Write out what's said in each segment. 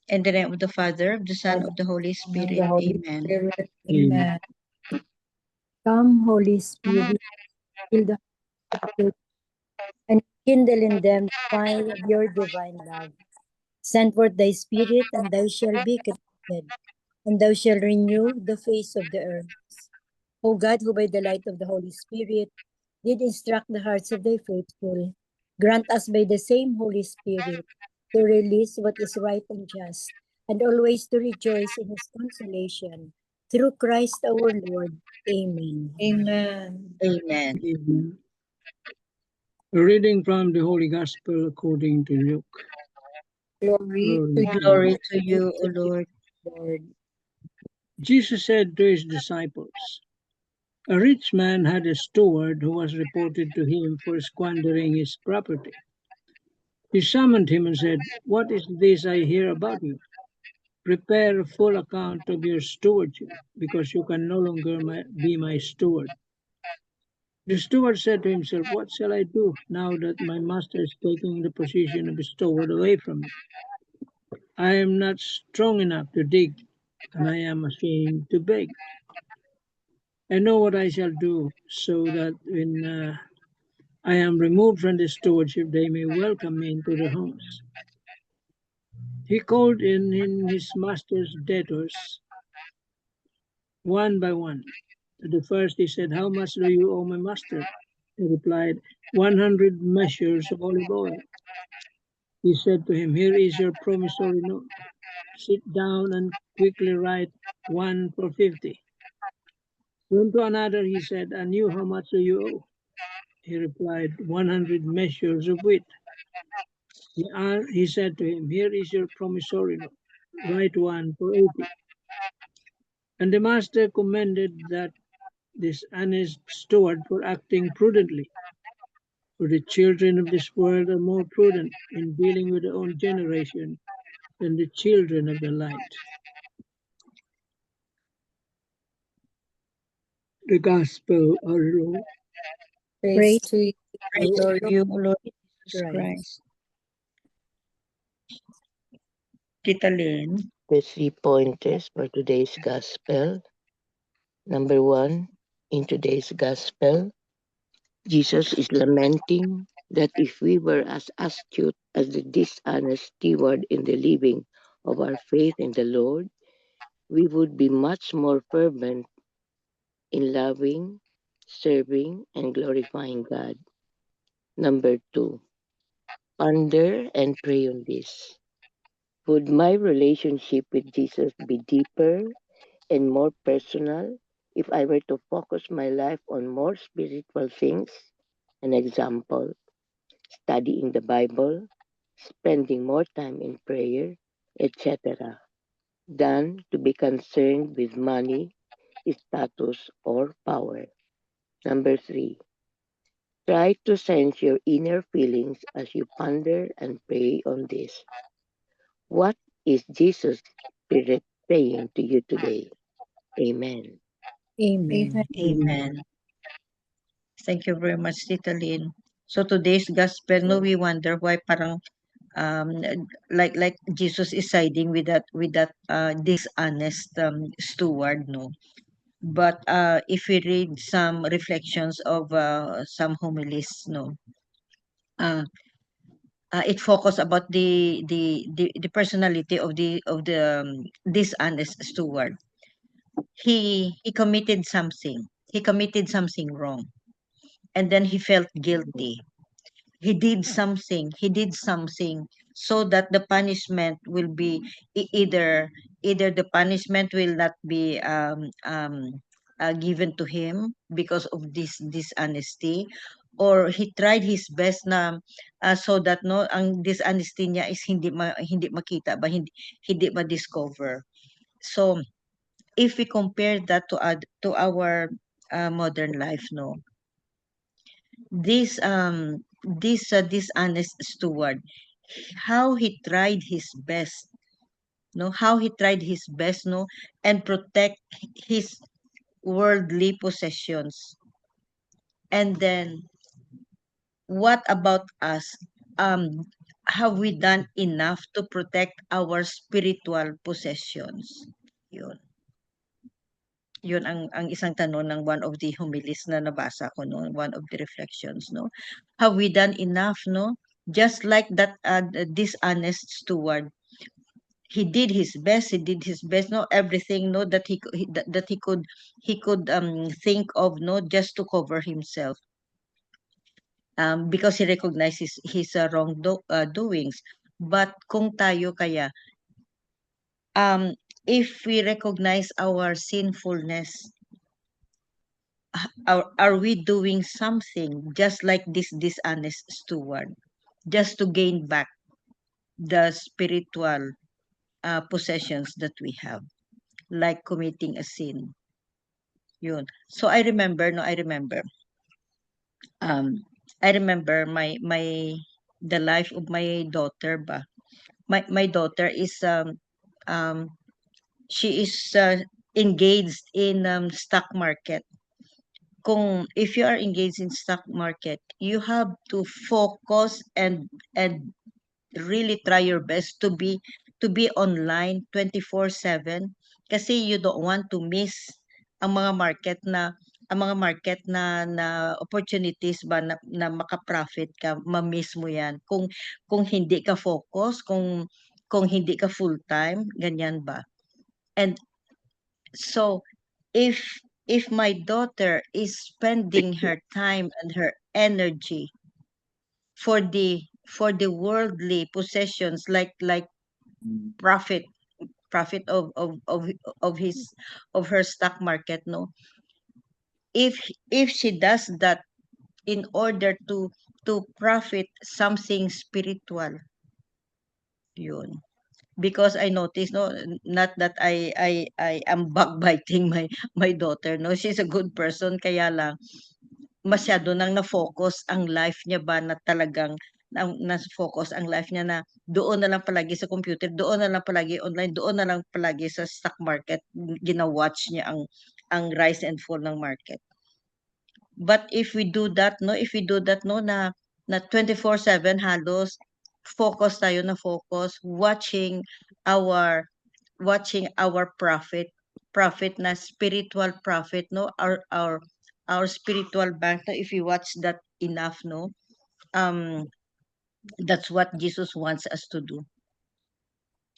In the name of the Father, of the Son, of the Holy Spirit. the Holy Amen. Spirit. Amen. Come, Holy Spirit, fill the heart and kindle in them the fire of your divine love. Send forth thy Spirit, and thou shalt be created, and thou shalt renew the face of the earth. O God, who by the light of the Holy Spirit did instruct the hearts of thy faithful, grant us by the same Holy Spirit to release what is right and just, and always to rejoice in his consolation. Through Christ our Lord. Amen. Amen. Amen. Amen. A reading from the Holy Gospel according to Luke. Glory to you. Glory to you, O Lord. Lord. Jesus said to his disciples, "A rich man had a steward who was reported to him for squandering his property. He summoned him and said, 'What is this I hear about you? Prepare a full account of your stewardship, because you can no longer be my steward.' The steward said to himself, 'What shall I do now that my master is taking the position of a steward away from me? I am not strong enough to dig, and I am ashamed to beg. I know what I shall do, so that when I am removed from the stewardship, they may welcome me into their homes.' He called in his master's debtors one by one. To the first he said, 'How much do you owe my master?' He replied, 100 measures of olive oil.' He said to him, 'Here is your promissory note. Sit down and quickly write 1 for 50. Then to another he said, 'And you, how much do you owe?' He replied, 100 measures of wheat. He said to him, 'Here is your promissory note. Write 1 for 80. And the master commended that this honest steward for acting prudently. For the children of this world are more prudent in dealing with their own generation than the children of the light.'" The Gospel of the Lord. Praise to you, Praise Lord. to you, O Lord Jesus Christ. Tita Lynn. The 3 pointers for today's Gospel. Number 1, in today's Gospel, Jesus is lamenting that if we were as astute as the dishonest steward in the living of our faith in the Lord, we would be much more fervent in loving, serving, and glorifying God. Number 2, ponder and pray on this. Would my relationship with Jesus be deeper and more personal if I were to focus my life on more spiritual things? An example, studying the Bible, spending more time in prayer, etc., than to be concerned with money, status, or power. Number 3, try to sense your inner feelings as you ponder and pray on this. What is Jesus' Spirit saying to you today? Amen. Amen. Amen. Thank you very much, Tita Lynn. So today's gospel, no, we wonder why parang like Jesus is siding with that dishonest steward, no. But if we read some reflections of some homilies, no, uh, it focus about the personality of the dishonest steward. He committed something. He committed something wrong, and then he felt guilty. He did something so that the punishment will be either the punishment will not be given to him because of this dishonesty, or he tried his best na so that no ang dishonesty niya is hindi makita ba, hindi ma-discover. So if we compare that to our modern life, no, this dishonest steward, how he tried his best, no, how he tried his best, no, and protect his worldly possessions. And then what about us? um have we done enough to protect our spiritual possessions? Yun. Yun ang isang tanong ng one of the homilies na nabasa ko, no? One of the reflections, no? Have we done enough, no? Just like that dishonest steward, he did his best. He did his best, no? Everything, no, that that he could think of, no, just to cover himself. Because he recognizes his doings. But kung tayo kaya, if we recognize our sinfulness, are we doing something just like this dishonest steward, just to gain back the spiritual possessions that we have, like committing a sin? Yun. So I remember, no, um, I remember the life of my daughter ba. My daughter is she is engaged in stock market. If you are engaged in stock market, you have to focus and really try your best to be online 24/7, kasi you don't want to miss ang mga market na na opportunities ba na maka-profit ka, ma-miss mo 'yan kung hindi ka focus, kung hindi ka full-time, ganyan ba. And so if my daughter is spending her time and her energy for the worldly possessions, like profit of his of her stock market, no, if she does that in order to profit something spiritual, yun. Because I noticed, no, not that I am backbiting my daughter, no, she's a good person, kaya lang masyado nang na-focus ang life niya ba na talagang na-focus ang life niya na doon na lang palagi sa computer, doon na lang palagi online, doon na lang palagi sa stock market, gina-watch niya ang rise and fall ng market. But if we do that, no, na 24/7 halos focus tayo na focus, watching our profit na spiritual profit, no, our spiritual bank, no, if you watch that enough, no, that's what Jesus wants us to do.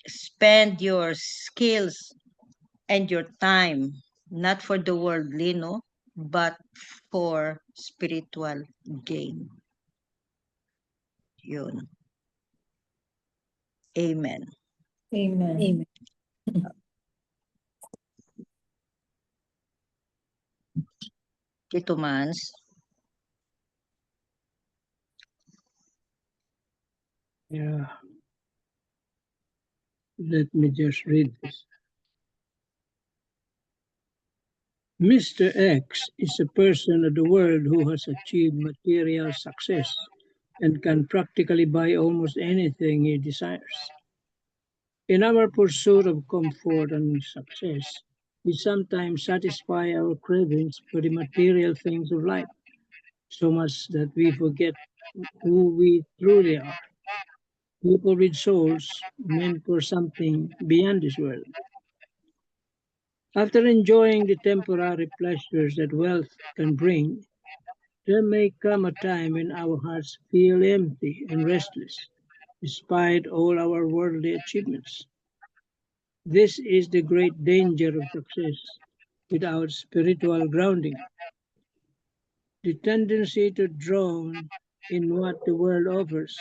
Spend your skills and your time not for the worldly, no, but for spiritual gain. Yun. Amen. Amen. Amen. Tito Mans. Yeah. Let me just read this. Mr. X is a person of the world who has achieved material success and can practically buy almost anything he desires. In our pursuit of comfort and success, we sometimes satisfy our cravings for the material things of life, so much that we forget who we truly are. People with souls meant for something beyond this world. After enjoying the temporary pleasures that wealth can bring, there may come a time when our hearts feel empty and restless, despite all our worldly achievements. This is the great danger of success without spiritual grounding. The tendency to drown in what the world offers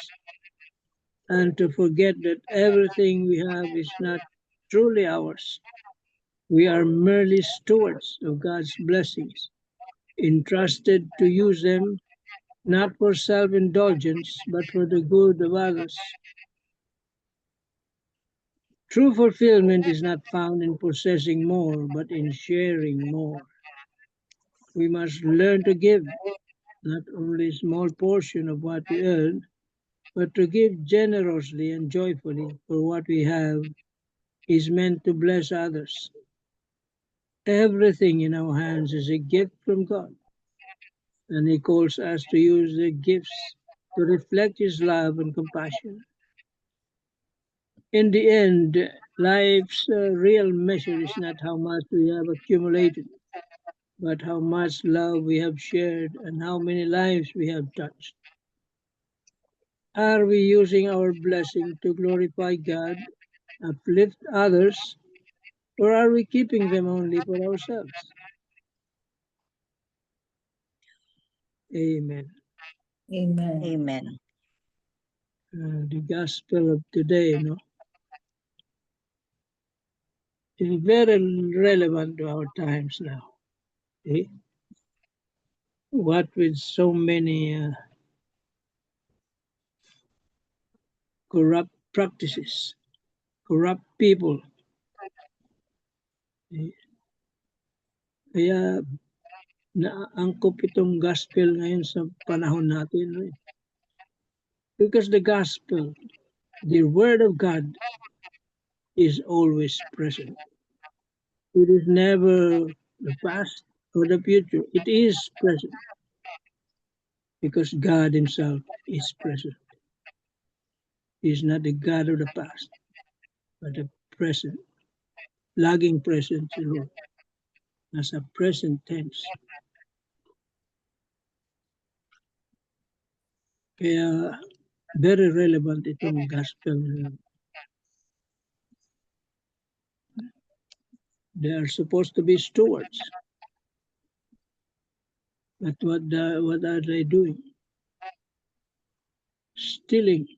and to forget that everything we have is not truly ours. We are merely stewards of God's blessings, entrusted to use them not for self indulgence, but for the good of others. True fulfillment is not found in possessing more, but in sharing more. We must learn to give, not only a small portion of what we earn, but to give generously and joyfully, for what we have is meant to bless others. Everything in our hands is a gift from God, and He calls us to use the gifts to reflect His love and compassion. in the end, life's real measure is not how much we have accumulated, but how much love we have shared and how many lives we have touched. Are we using our blessing to glorify God, uplift others, or are we keeping them only for ourselves? Amen. Amen. Amen. The gospel of today, is very relevant to our times now. Okay? What with so many corrupt practices, corrupt people. Okay? Kaya naangkop itong gospel ngayon sa panahon natin. Because the gospel, the word of God, is always present. It is never the past or the future. It is present. Because God himself is present. He is not the God of the past, but the present. Laging present si Lord. Nasa present tense. Kaya very relevant itong gospel. They are supposed to be stewards. But what are they doing? Stealing.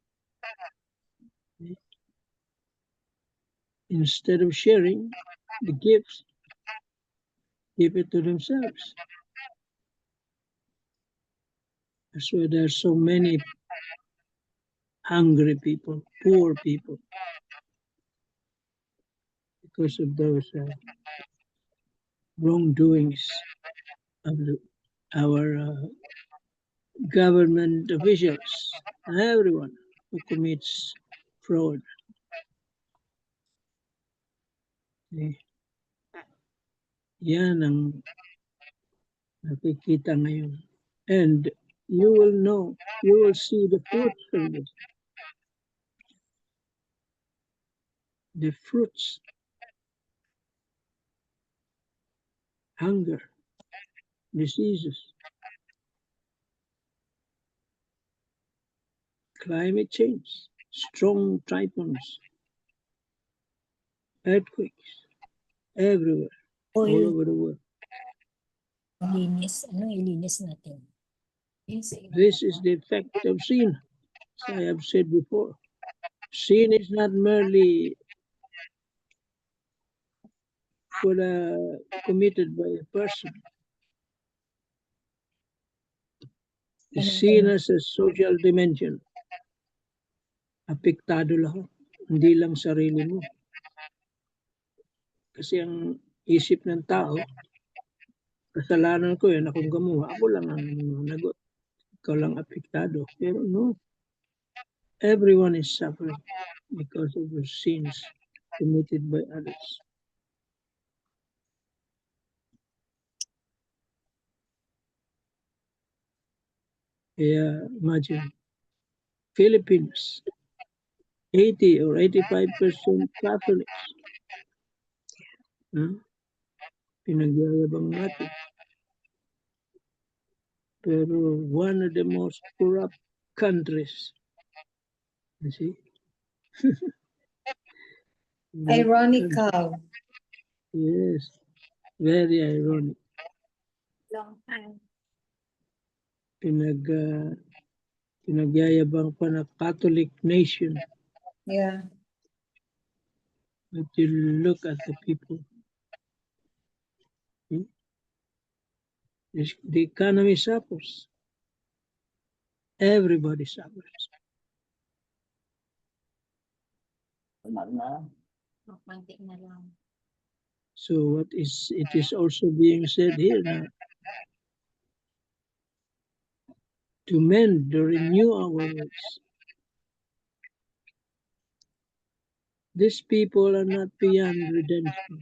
Instead of sharing the gifts, give it to themselves. That's why there are so many hungry people, poor people, because of those wrongdoings of our government officials and everyone who commits fraud. Yan ang nakikita ngayon. And you will know, you will see the fruits of this. The fruits. Hunger, diseases, climate change, strong typhoons, earthquakes, everywhere, all Oil, over the world. linis. Ano ilinis natin? This is the effect of sin, as I have said before. Sin is not merely committed by a person. Sin has a social dimension. Apektado lahat, hindi lang sarili mo. Kasi ang isip ng tao, kasalanan ko yan, akong gumawa, ako lang ang nagot. Ikaw lang apektado. Pero no, everyone is suffering because of the sins committed by others. Kaya imagine, Philippines, 80 or 85% Catholics. Pinagyayabang natin. Pero one of the most corrupt countries. You see? Ironical. Yes, very ironic. Long time. Pinagyayabang pa na Catholic nation. Yeah. But you look at the people. The economy suffers. Everybody suffers. So it is also being said here now, to mend, to renew our ways. These people are not beyond redemption.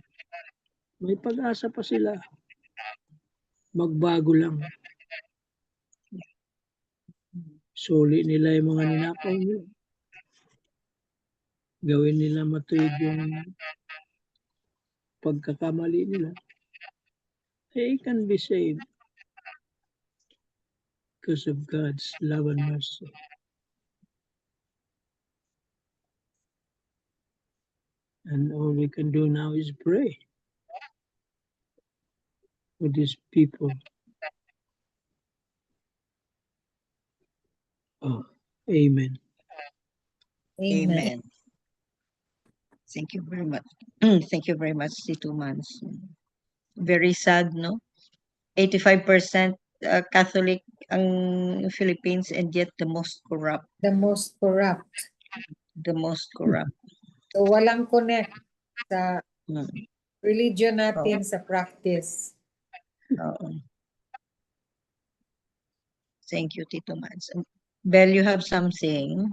May pag-asa pa sila. Magbago lang. Suli nila yung mga ninakaw nila. gawin nila matuwid yung pagkakamali nila, they can be saved because of God's love and mercy. And all we can do now is pray for these people. Oh, amen. Amen. Thank you very much. Thank you very much, Tito Mans. Very sad, no? 85% Catholic ang Philippines and yet the most corrupt. The most corrupt. The most corrupt. So walang connect sa Mm. religion natin sa practice. Oo. Thank you, Tito Mans. Belle, you have something?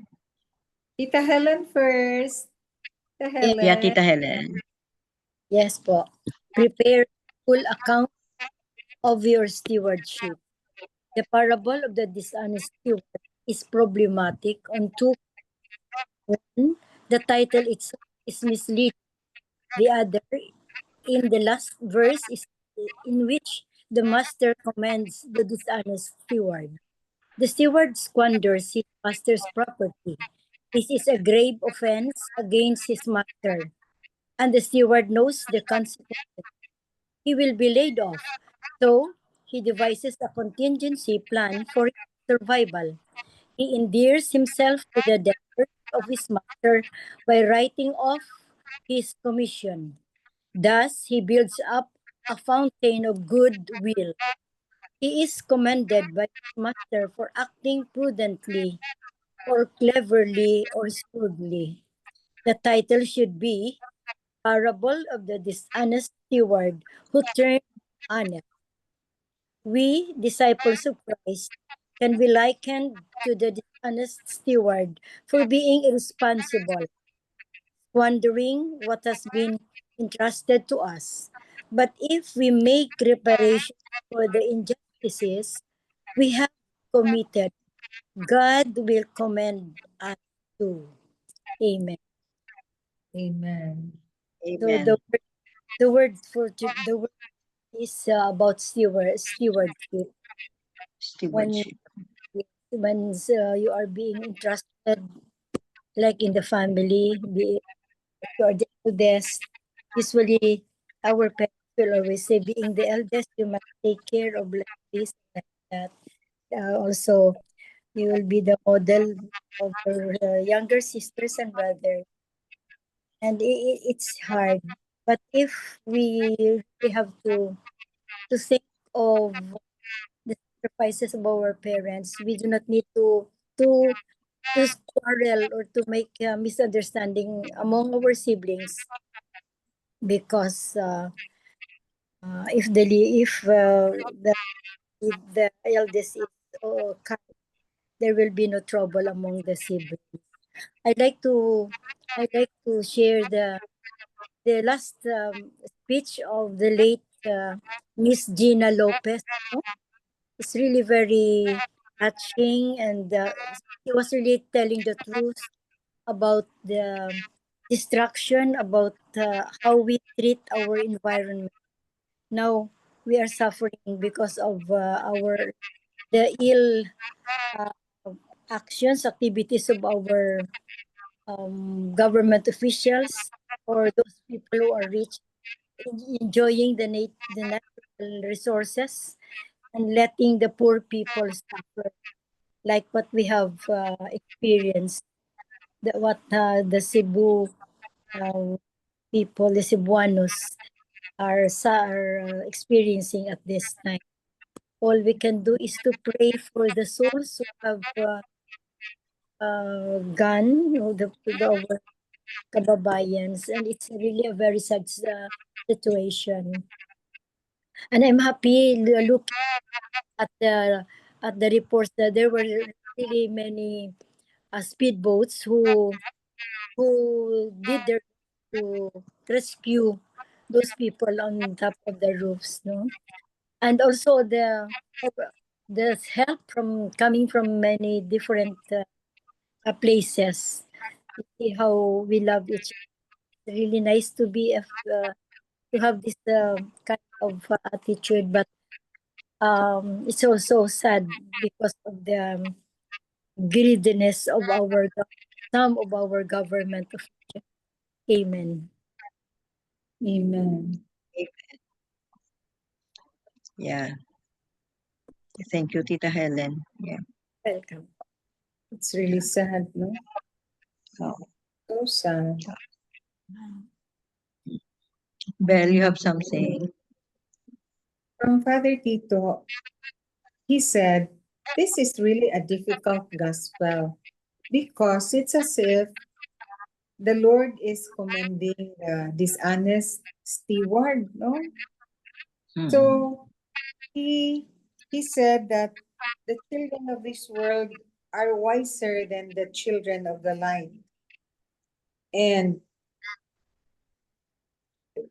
Tita Helen first. Tita Helen. Yeah, Tita Helen. Yes po. Prepare full account of your stewardship. The parable of the dishonest steward is problematic on two. One, the title itself is misleading. The other, in the last verse, is in which the master commands the dishonest steward. The steward squanders his master's property. This is a grave offense against his master, and the steward knows the consequences. He will be laid off, so he devises a contingency plan for his survival. He endears himself to the debtors of his master by writing off his commission. Thus, he builds up a fountain of goodwill. He is commended by his master for acting prudently or cleverly or shrewdly. The title should be Parable of the Dishonest Steward Who Turned Honest. We, disciples of Christ, can be likened to the dishonest steward for being irresponsible, squandering what has been entrusted to us. But if we make reparation for the injustices we have committed, God will commend us too. Amen. Amen. So Amen. the word is about stewardship. Stewardship. When you are being entrusted, like in the family, be you are the eldest. Usually, our parents will always say, being the eldest, you must take care of like this, like that. Also, you will be the model of your younger sisters and brothers. And it's hard. But if we have to think of the sacrifices of our parents, we do not need to quarrel or to make misunderstanding among our siblings, because if the eldest is kind, there will be no trouble among the siblings. I'd like to share the last speech of the late Miss Gina Lopez. No? It's really very touching, and she was really telling the truth about the destruction, about how we treat our environment. Now we are suffering because of the ill uh, activities of our government officials, or those people who are rich, enjoying the natural resources and letting the poor people suffer, like what we have experienced, the Cebu people, the Cebuanos, are experiencing at this time. All we can do is to pray for the souls who have gone, our kababayans, and it's really a very sad situation. And I'm happy looking at the reports that there were really many speedboats who did their to rescue those people on top of the roofs, no? And also the help from coming from many different places. You see how we love each other. Really nice to be to have this kind of attitude, but it's also sad because of the greediness of some of our government officials. Amen. Amen. Yeah. Thank you, Tita Helen. Yeah. Welcome. It's really sad, no? Oh. So sad. Belle, you have something? From Father Tito, he said, this is really a difficult gospel because it's as if the Lord is commending the dishonest steward, no? Mm. So he said that the children of this world are wiser than the children of the light. And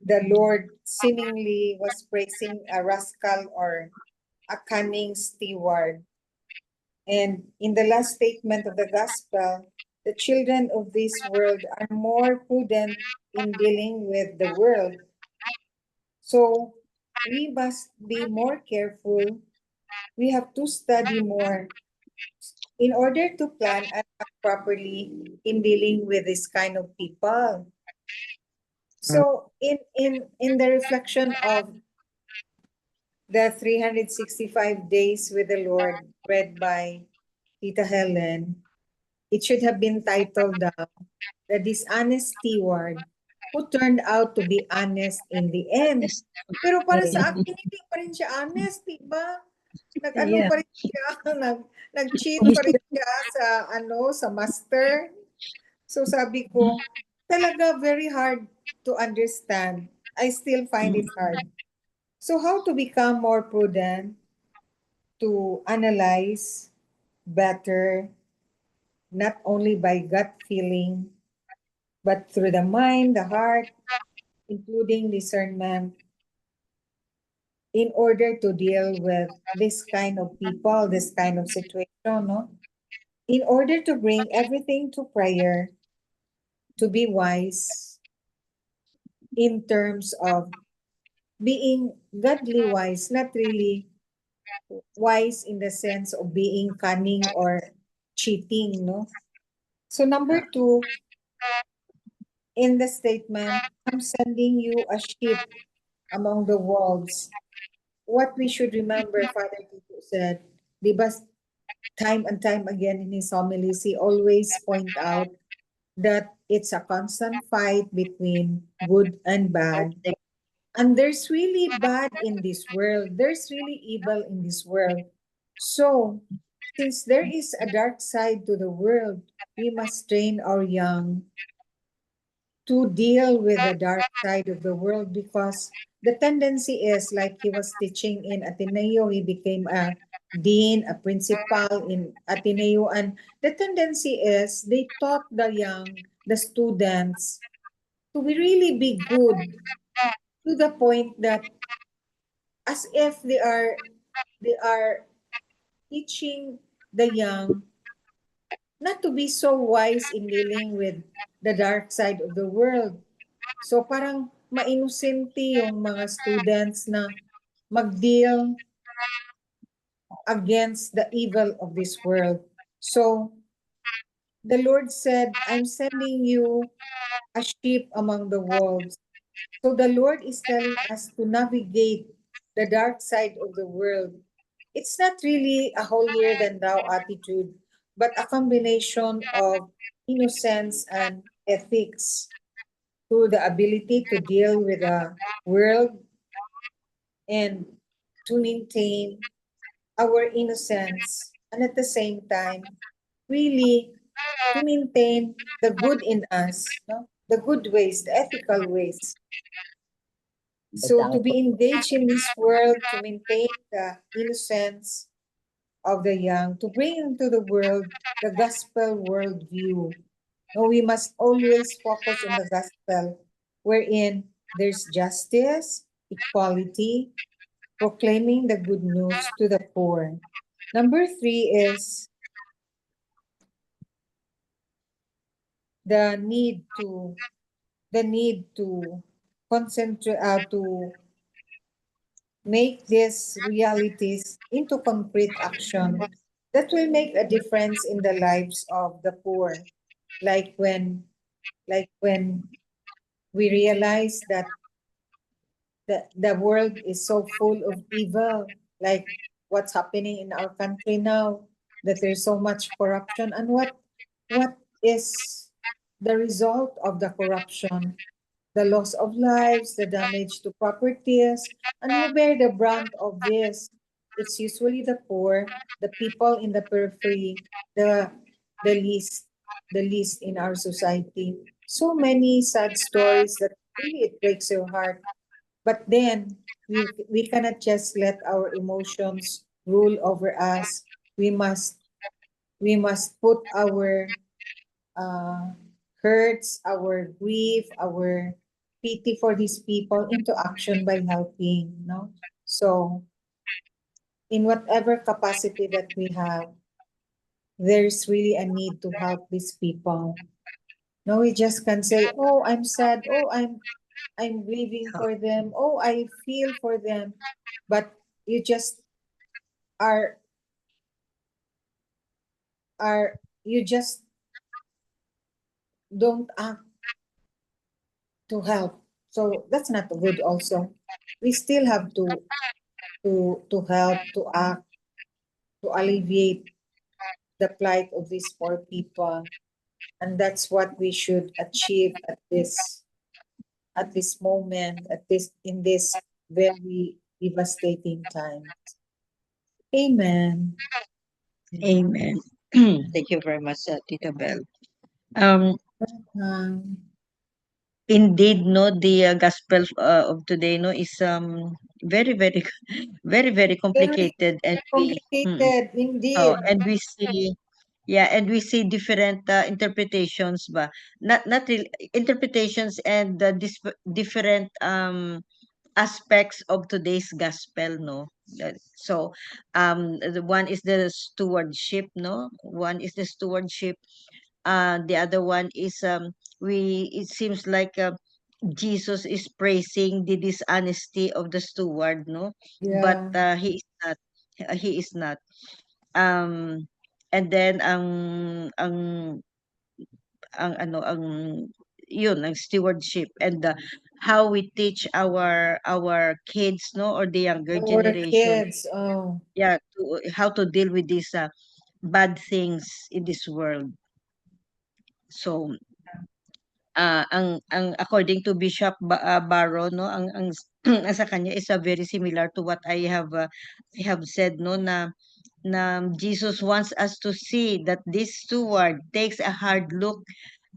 the Lord seemingly was praising a rascal or a cunning steward. And in the last statement of the gospel, the children of this world are more prudent in dealing with the world. So we must be more careful. We have to study more in order to plan and act properly in dealing with this kind of people. So in the reflection of the 365 days with the Lord read by Tita Helen, it should have been titled The Dishonest Steward Who Turned Out to Be Honest in the End. Yes. Pero para sa akin, hindi pa rin siya honest, diba? Nag-ano Yeah. pa rin siya, nag-cheat pa rin siya sa master. So sabi ko, talaga very hard to understand. I still find it hard. So how to become more prudent, to analyze better, not only by gut feeling, but through the mind, the heart, including discernment, in order to deal with this kind of people, this kind of situation, no? In order to bring everything to prayer, to be wise in terms of being godly wise, not really wise in the sense of being cunning or cheating, no? So number 2, in the statement, I'm sending you a sheep among the wolves. What we should remember, Father Tito said, di ba, time and time again in his homilies, he always point out that it's a constant fight between good and bad. And there's really bad in this world. There's really evil in this world. So, since there is a dark side to the world, we must train our young to deal with the dark side of the world, because the tendency is, like he was teaching in Ateneo, he became a dean, a principal in Ateneo, and the tendency is they taught the young, the students, to really be good, to the point that as if they are teaching the young not to be so wise in dealing with the dark side of the world. So parang mainosente yung mga students na mag-deal against the evil of this world. So the Lord said, I'm sending you a sheep among the wolves. So the Lord is telling us to navigate the dark side of the world. It's not really a holier than thou attitude, but a combination of innocence and ethics, through the ability to deal with the world and to maintain our innocence, and at the same time really to maintain the good in us, no? The good ways, the ethical ways. So to be engaged in this world, to maintain the innocence of the young, to bring into the world the gospel worldview. No, we must always focus on the gospel, wherein there's justice, equality, proclaiming the good news to the poor. Number 3 is the need to concentrate, to make these realities into concrete action that will make a difference in the lives of the poor. Like when we realize that the world is so full of evil, like what's happening in our country now, that there's so much corruption, and what is the result of the corruption? The loss of lives, the damage to properties, and who bear the brunt of this? It's usually the poor, the people in the periphery, the the least, the least in our society. So many sad stories that really it breaks your heart. But then we cannot just let our emotions rule over us. We must put our uh, hurts, our grief, our pity for these people into action by helping, no? So, in whatever capacity that we have, there's really a need to help these people. No, we just can say, "Oh, I'm sad. Oh, I'm grieving for them. Oh, I feel for them." But you just are you just don't act to help. So that's not good also. We still have to help, to act, to alleviate the plight of these poor people. And that's what we should achieve at this moment, at this in this very devastating time. Amen. Amen. Thank you very much, Tita Bell. Um, Um, Indeed, no, the gospel of today, no, is very, very, very Very complicated, and complicated oh, indeed. and we see, yeah, and we see different interpretations, ba, not real interpretations, and different aspects of today's gospel, no. So, the one is the stewardship, no. One is the stewardship. The other one is we. It seems like Jesus is praising the dishonesty of the steward, no? But Yeah. he is not. He is not. Um, and then ang yun, ang stewardship, and how we teach our kids, no, or the younger Our generation, kids, oh, yeah, how to deal with these bad things in this world. So, ang according to Bishop Barrow, no, ang sa kanya is very similar to what I have said, no, na Jesus wants us to see that this steward takes a hard look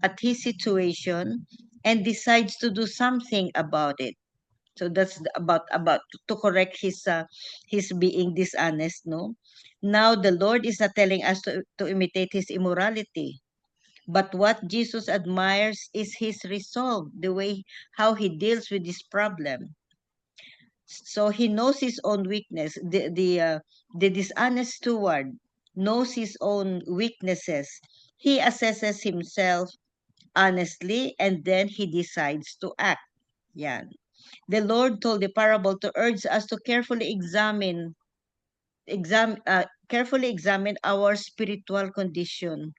at his situation and decides to do something about it. So that's about to correct his being dishonest, no. Now the Lord is not telling us to imitate his immorality, but what Jesus admires is his resolve, the way how he deals with this problem. So he knows his own weakness. The dishonest steward knows his own weaknesses. He assesses himself honestly, and then he decides to act. Yeah. The Lord told the parable to urge us to carefully examine our spiritual condition.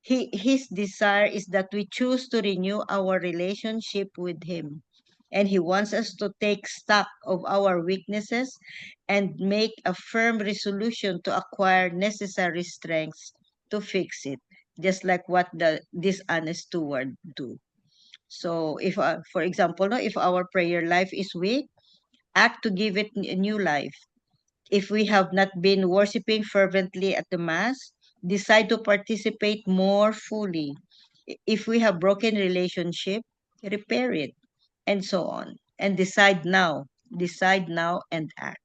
His desire is that we choose to renew our relationship with Him. And He wants us to take stock of our weaknesses and make a firm resolution to acquire necessary strengths to fix it, just like what the dishonest steward do. So, if, for example, no, if our prayer life is weak, act to give it a new life. If we have not been worshiping fervently at the Mass, decide to participate more fully. If we have broken relationship, repair it, and so on. And decide now and act,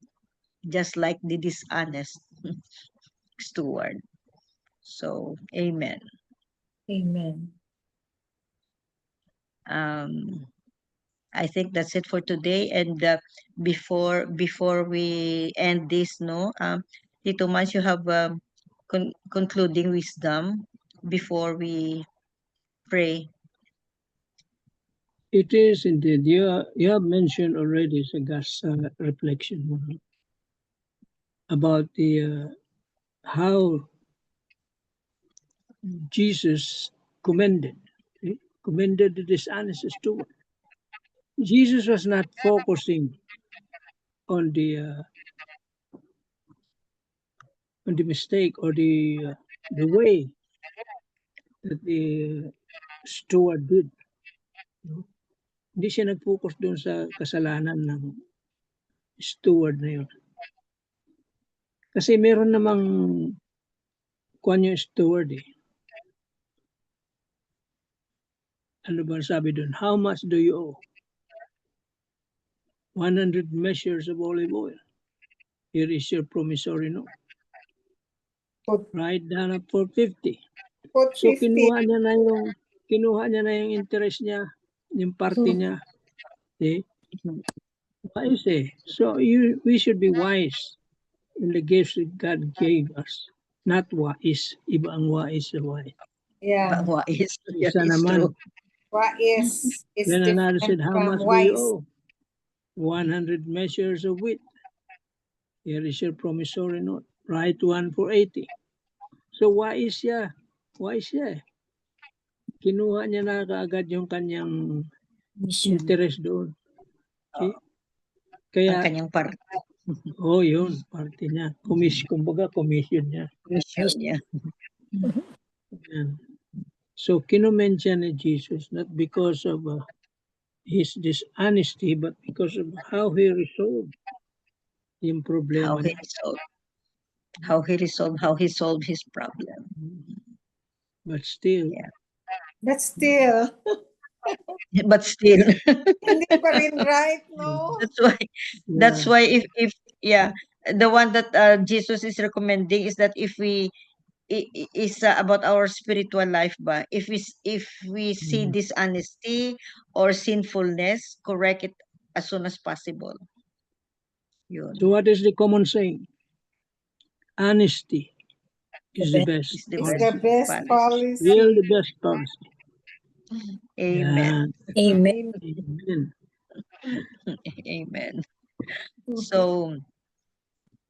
just like the dishonest steward. So, amen. amen. Um, I think that's it for today. And before we end this, no, Tito Mans, you have concluding wisdom before we pray. It is indeed. You have mentioned already sa gas reflection mo, no? About the how Jesus commended the dishonest steward. Jesus was not focusing on the mistake or the way that the steward did. No? Hindi siya nag-focus doon sa kasalanan ng steward na yun. Kasi meron namang kuwan yung steward eh. Ano ba sabi doon? How much do you owe? 100 measures of olive oil. Here is your promissory note. Write down up for 50. Put So 50. kinuha niya na yung interest niya, yung parte niya. See? Wise eh. So we should be wise in the gifts that God gave us. Not wise. Iba ang wise sa wise. Yeah. Wais. Isa It's naman. true. Wise is Then another said, different how from much do you wise. owe? 100 measures of wheat. Here is your promissory note. Write one for 80. So wise siya. Wise siya eh. Kinuha niya na kaagad yung kanyang Mission. interest doon. Okay? Ang Kaya, kanyang parte. yun, parte niya. Kumbaga, commission niya. Mission niya. Yan. So, kinoment siya ni Jesus, not because of his dishonesty, but because of how he resolved yung problema niya. How he solved his problem. But still, Yeah. But still, But still, hindi pa rin right, no? that's why if the one that Jesus is recommending is that if we is about our spiritual life ba, if we see Mhm. dishonesty or sinfulness, correct it as soon as possible. Yun. So what is the common saying? Honesty is the best. Is the It's best the best policy. Still the best policy. Amen. Yan. Amen. Amen. Amen. So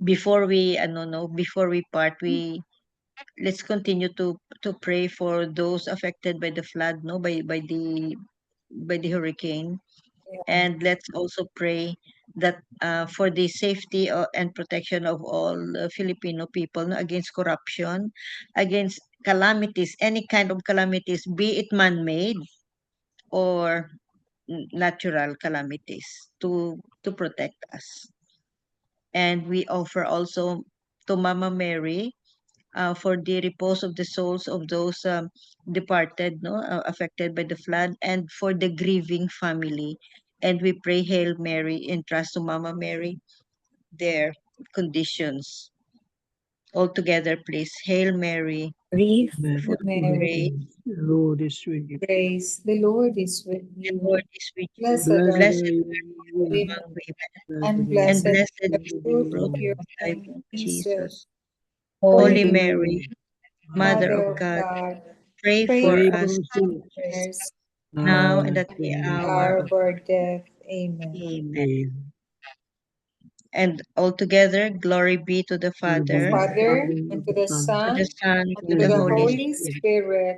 before we part, let's continue to pray for those affected by the flood, no, by the hurricane. And let's also pray that for the safety and protection of all Filipino people, no, against corruption, against calamities, any kind of calamities, be it man-made or natural calamities, to protect us. And we offer also to Mama Mary for the repose of the souls of those departed, no, affected by the flood, and for the grieving family. And we pray, Hail Mary, entrust to Mama Mary their conditions. All together, please. Hail Mary, Grief. Mary, The Lord is with you. grace, the Lord is with the you. Lord is with you. Blessed are Blessed you are you among women, and and blessed blessed is the is the fruit fruit of your of thy womb, womb, Jesus. Jesus. Holy Holy Mary, Mother of God, pray pray for Pray us for sinners, sinners, now and at the hour hour of of our death. Amen. Amen. Amen. And altogether, glory be to the The Father, Father, and to the to Son, the Son, and to the Holy Spirit, Spirit,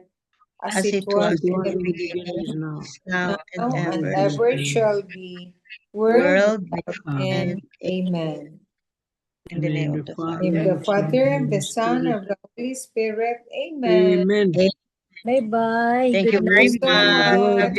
as it was in the beginning, is now. is now, now and and ever, ever shall be, world without and end. Amen. in the name of the Father. In the Father, and the Son, and the Holy Spirit. Amen. Amen. Bye-bye. Thank you Good very night. So much. much.